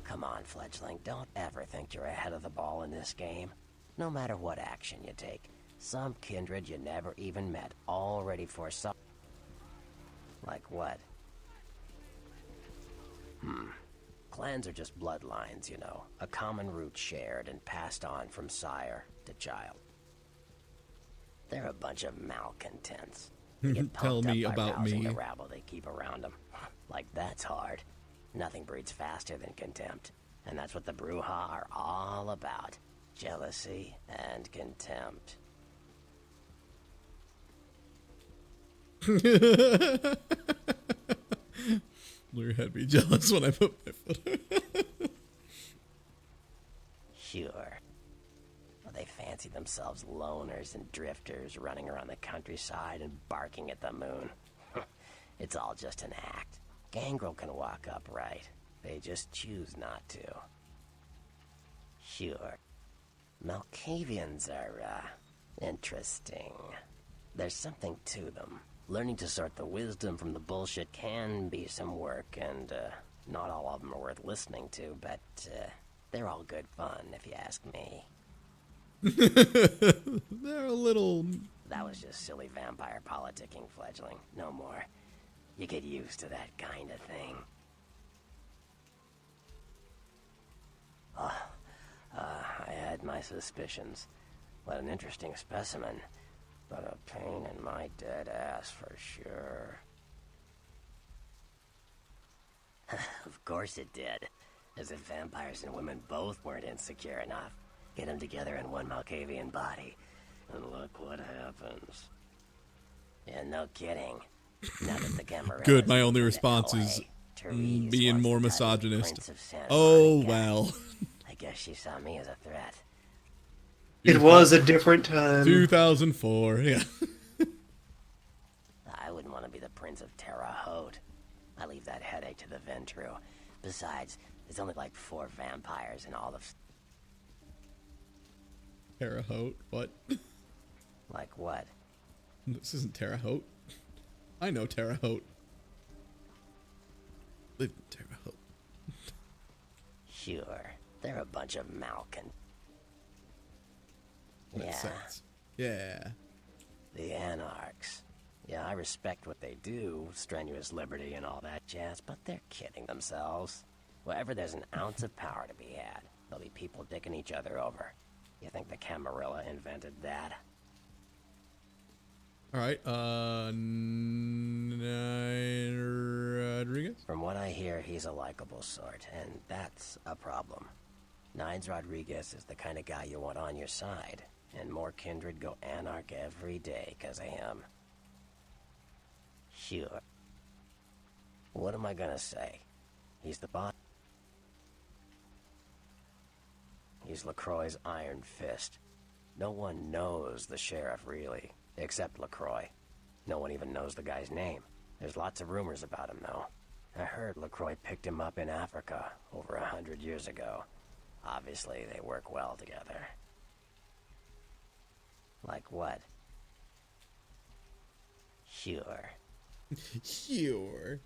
Come on, fledgling, don't ever think you're ahead of the ball in this game. No matter what action you take, some kindred you never even met already foresaw. Like what? Clans are just bloodlines, you know. A common root shared and passed on from sire to child. They're a bunch of malcontents. They get Tell pumped me up by about rousing me. the rabble they keep around them. Like, that's hard. Nothing breeds faster than contempt. And that's what the Brujah are all about. Jealousy and contempt. Lure had me jealous when I put my foot. Sure. Well, they fancy themselves loners and drifters running around the countryside and barking at the moon. It's all just an act. Gangrel can walk upright. They just choose not to. Sure. Malkavians are, interesting. There's something to them. Learning to sort the wisdom from the bullshit can be some work, and, not all of them are worth listening to, but, they're all good fun, if you ask me. They're a little... That was just silly vampire politicking, fledgling. No more. You get used to that kind of thing. I had my suspicions. What an interesting specimen. But a pain in my dead ass for sure. Of course it did. As if vampires and women both weren't insecure enough. Get them together in one Malkavian body, and look what happens. Yeah, no kidding. Now that the Camarilla Good, my only response is being more misogynist. Oh, well. I guess she saw me as a threat. It was a different time. 2004, yeah. I wouldn't want to be the Prince of Terre Haute. I leave that headache to the Ventrue. Besides, there's only like 4 vampires in all of... Terre Haute? What? Like what? This isn't Terre Haute. I know Terre Haute. Live in Terre Haute. Sure. They're a bunch of malcon. Makes sense. Yeah. The Anarchs. Yeah, I respect what they do, strenuous liberty and all that jazz, but they're kidding themselves. Wherever there's an ounce of power to be had, there'll be people dicking each other over. You think the Camarilla invented that? Alright, Rodriguez? From what I hear, he's a likable sort, and that's a problem. Nines Rodriguez is the kind of guy you want on your side, and more kindred go anarch every day because of him. Sure. What am I gonna say? He's the boss. He's LaCroix's iron fist. No one knows the sheriff, really, except LaCroix. No one even knows the guy's name. There's lots of rumors about him, though. I heard LaCroix picked him up in Africa over 100 years ago. Obviously, they work well together. Like what? Sure. Sure.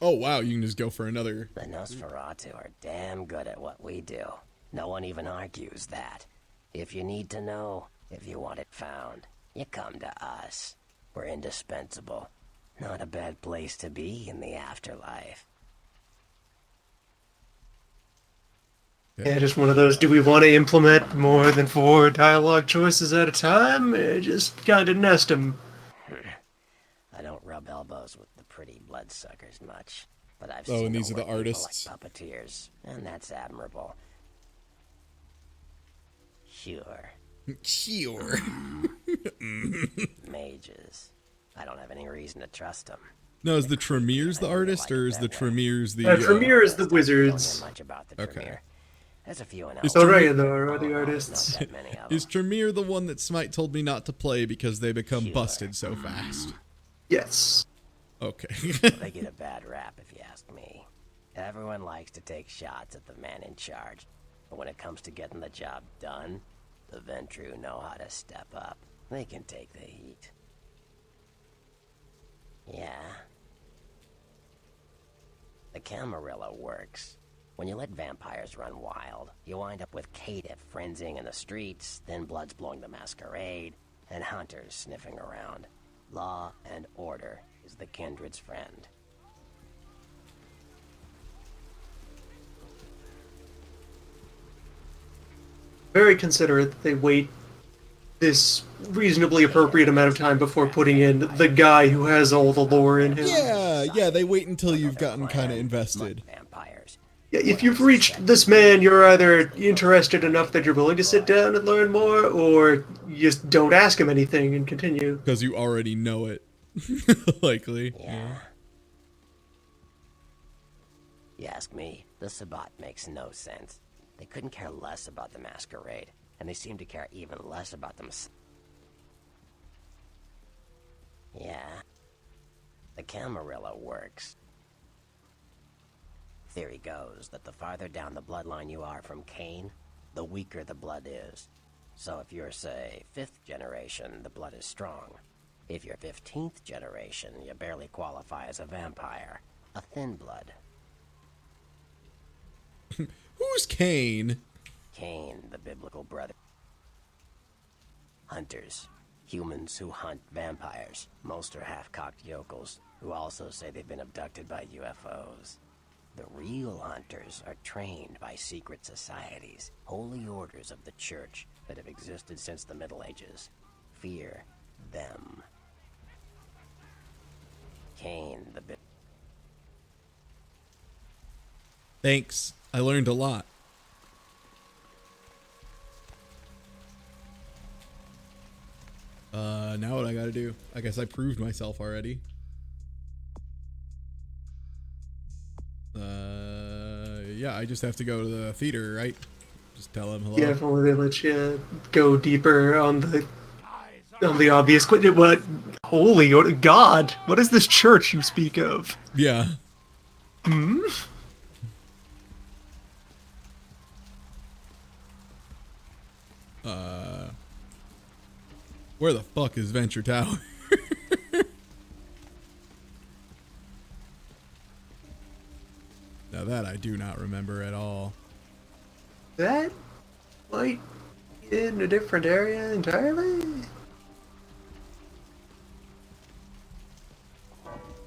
Oh, wow, you can just go for another. The Nosferatu are damn good at what we do. No one even argues that. If you need to know, if you want it found, you come to us. We're indispensable. Not a bad place to be in the afterlife. Yeah, just one of those, do we want to implement more than 4 dialogue choices at a time? Just kind of nest them. I don't rub elbows with the pretty bloodsuckers much, but I've Oh, seen and these them are the work people artists? like puppeteers, and that's admirable. Sure. Sure. Mages. I don't have any reason to trust them. No, is the Tremere the artist, or is the Tremere the... Tremere is the Don't wizards. hear much about the Okay. Tremere. There's a few in Is So Elf. Rhaegar are the artists. Not that many of Is them. Tremere the one that Smite told me not to play because they become busted so fast? Yes. Okay. They get a bad rap, if you ask me. Everyone likes to take shots at the man in charge, but when it comes to getting the job done, the Ventrue know how to step up. They can take the heat. Yeah, The Camarilla works. When you let vampires run wild, you wind up with caitiff frenzying in the streets, thin bloods blowing the masquerade, and hunters sniffing around. Law and order is the kindred's friend. Very considerate that they wait this reasonably appropriate amount of time before putting in the guy who has all the lore in him. Yeah, they wait until you've gotten kind of invested. Vampires. Yeah, if you've reached this man, you're either interested enough that you're willing to sit down and learn more, or you just don't ask him anything and continue. Because you already know it. Likely. Yeah. You ask me, the Sabbat makes no sense. They couldn't care less about the masquerade, and they seem to care even less about themselves. Yeah. The Camarilla works. Theory goes that the farther down the bloodline you are from Cain, the weaker the blood is. So if you're, say, 5th generation, the blood is strong. If you're 15th generation, you barely qualify as a vampire. A thin blood. Who's Cain? Cain, the biblical brother. Hunters. Humans who hunt vampires. Most are half-cocked yokels, who also say they've been abducted by UFOs. The real hunters are trained by secret societies, holy orders of the church that have existed since the Middle Ages. Fear them. Cain, the Thanks. I learned a lot. Now what I gotta do? I guess I proved myself already. Yeah, I just have to go to the theater, right? Just tell them hello. Yeah, if only they let you go deeper on the obvious question. What? Holy God! What is this church you speak of? Yeah. Hmm? Where the fuck is Venture Tower? Now that I do not remember at all. That might be in a different area entirely?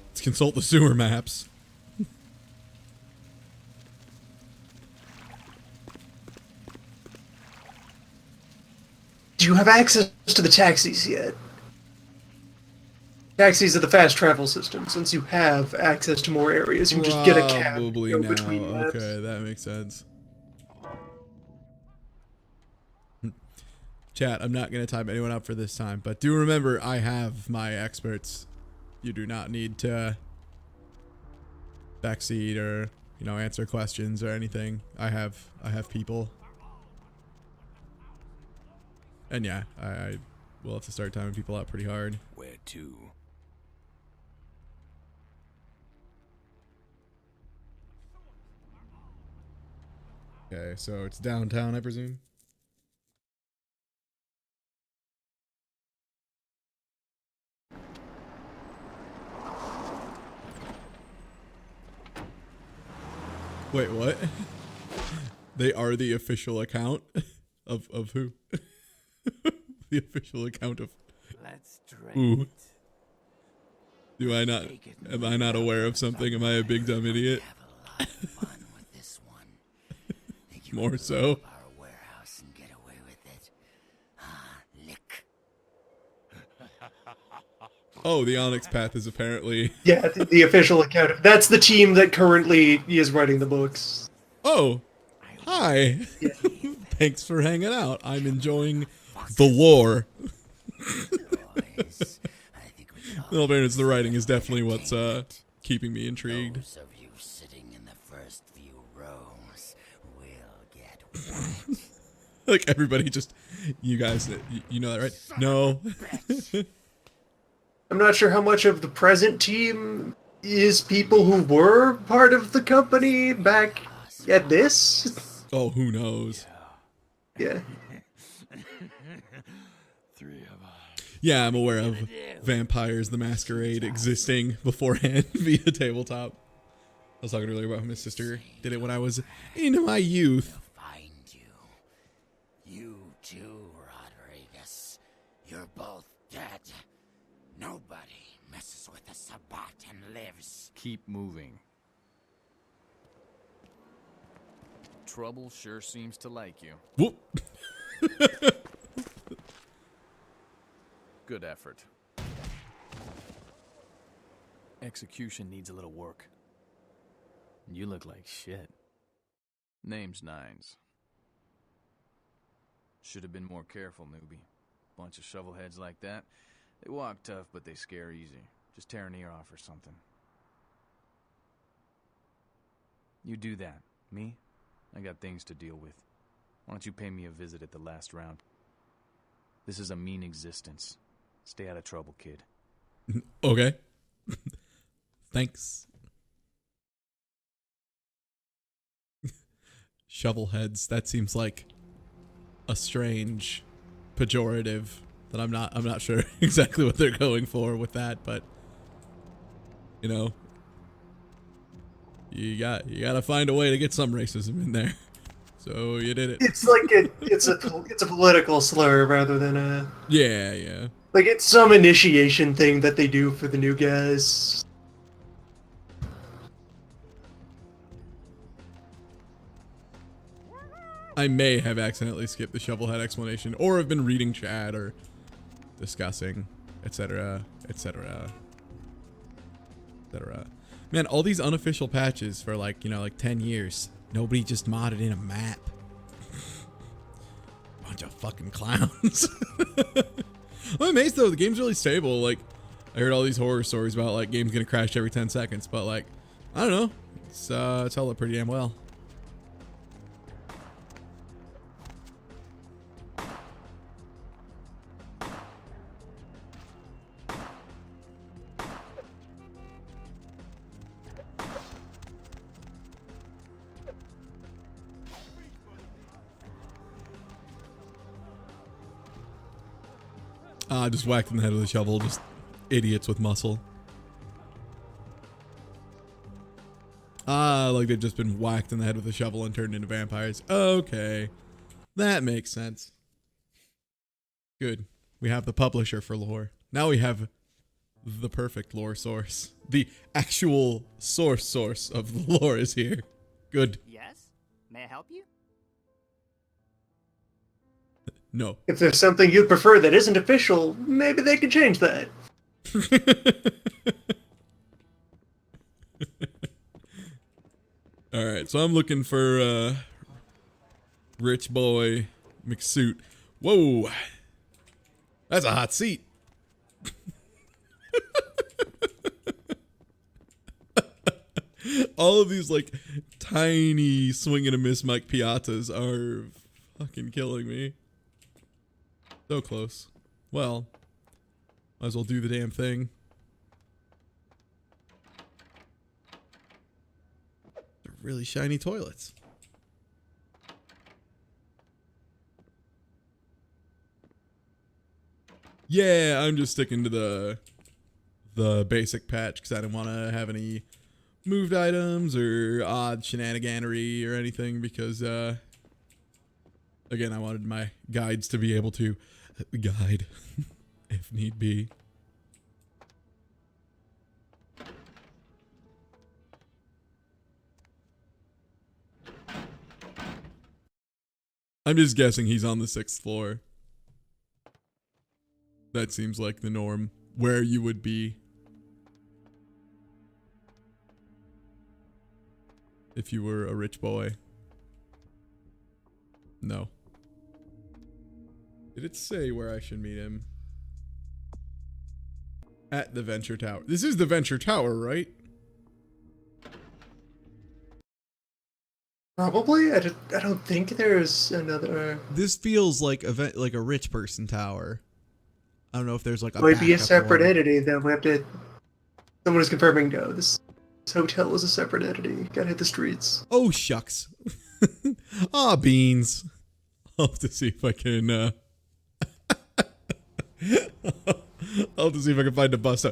Let's consult the sewer maps. Do you have access to the taxis yet? Taxis are the fast travel system. Since you have access to more areas, you can just get a cab. Probably Go now. between maps. Okay, that makes sense. Chat, I'm not going to type anyone up for this time, but do remember I have my experts. You do not need to backseat or, you know, answer questions or anything. I have people. And yeah, I will have to start timing people out pretty hard. Where to? Okay, so it's downtown, I presume? Wait, what? They are the official account of who? The official account of Let's drink. who? Do I not? Am I not aware of something? Am I a big dumb idiot? Have a lot of fun with this one. Think you More can so. blow up our warehouse and get away with it. Ah, lick. Oh, the Onyx Path is apparently. Yeah, the official account. That's the team that currently is writing the books. Oh, hi. Yeah. Thanks for hanging out. I'm enjoying the lore. Boys, I think we can all In all fairness, the writing is definitely what's keeping me intrigued. Those of you sitting in the first few rows will get wet. Like everybody just, you guys, you know that, right? No. I'm not sure how much of the present team is people who were part of the company back at this. Oh, who knows? Yeah. Three of us. Yeah, I'm aware of Vampires the Masquerade existing beforehand via tabletop. was talking earlier about how my sister did it when I was in my youth. Find you. You too, Rodriguez. You're both dead. Nobody messes with the Sabbat and lives. Keep moving. Trouble sure seems to like you. Whoop. Good effort. Execution needs a little work. You look like shit. Name's Nines. Should have been more careful, newbie. Bunch of shovelheads like that. They walk tough, but they scare easy. Just tear an ear off or something. You do that. Me? I got things to deal with. Why don't you pay me a visit at the last round? This is a mean existence. Stay out of trouble, kid. Okay. Thanks. Shovelheads. That seems like a strange pejorative that I'm not sure exactly what they're going for with that, but you know, you gotta find a way to get some racism in there. So you did it. It's like it's a political slur rather than a Yeah. like it's some initiation thing that they do for the new guys. I may have accidentally skipped the shovelhead explanation, or have been reading chat or discussing, etc., etc., etc. Man, all these unofficial patches for like 10 years. Nobody just modded in a map. Bunch of fucking clowns. I'm amazed though, the game's really stable. Like, I heard all these horror stories about like games gonna crash every 10 seconds, but like, I don't know. It's held up pretty damn well. Just whacked in the head with a shovel. Just idiots with muscle. Like they've just been whacked in the head with a shovel and turned into vampires. Okay. That makes sense. Good. We have the publisher for lore. Now we have the perfect lore source. The actual source of the lore is here. Good. Yes? May I help you? No. If there's something you'd prefer that isn't official, maybe they could change that. All right, so I'm looking for Rich Boy McSuit. Whoa, that's a hot seat. All of these like tiny swing and a miss Mike Piatas are fucking killing me. So close. Well, might as well do the damn thing. They're really shiny toilets. Yeah, I'm just sticking to the basic patch because I didn't want to have any moved items or odd shenaniganery or anything because again, I wanted my guides to be able to guide if need be. I'm just guessing he's on the 6th floor. That seems like the norm where you would be if you were a rich boy. No. Did it say where I should meet him? At the Venture Tower. This is the Venture Tower, right? Probably. I don't think there's another. This feels like a rich person tower. I don't know if there's like a Might be a backup separate one. entity that we have to. Someone is confirming no. This hotel is a separate entity. Gotta hit the streets. Oh shucks. Ah, beans. I'll have to see if I can I'll have to see if I can find a bus stop.